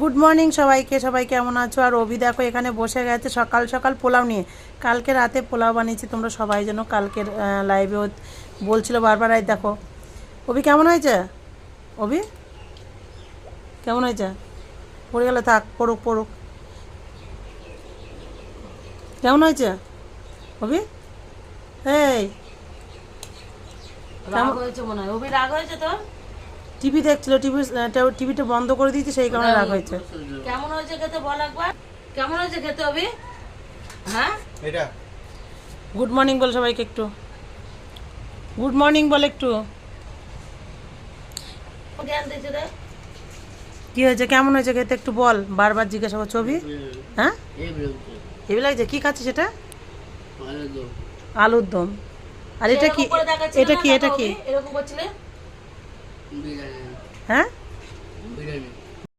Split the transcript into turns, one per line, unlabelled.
Good morning সবাইকে, সবাই কেমন আছো? আর অভি দেখো এখানে বসে গেছে সকাল সকাল পোলাও নিয়ে। কালকে রাতে পোলাও বানিয়েছি, তোমরা সবাই যেন কালকের লাইভেও বলছিল বারবার। এই দেখো অভি কেমন হয়েছে? অভি কেমন হয়েছে? পড়ে গেলে থাক, পড়ুক পড়ুক। কেমন হয়েছে অভি? এই
রাগ হয়েছে মনে হয়। অভি রাগ হয়েছে তো?
টিভি দেখছিল, টিভিটা বন্ধ করে দিয়েছে, সেই কারণে রাগ হয়েছে।
কেমন হয়েছে খেতে বল একবার। কেমন হয়েছে খেতে অভি? হ্যাঁ,
এটা
গুড মর্নিং বল সবাইকে, একটু গুড মর্নিং বল একটু।
জ্ঞান দিয়েছে রে।
কি হয়েছে, কেমন হয়েছে খেতে একটু বল, বারবার জিজ্ঞাসা করছো অভি। হ্যাঁ হেভি লাগছে। কি খাচ্ছিস এটা? আলুর দম। আর এটা কি?
এরকম করে দেখাচ্ছিলে
এটা
না,
কি?
দেখো
এটা কি?
অভি, এরকম করছিলে।
হ্যাঁ
বিরিয়ানি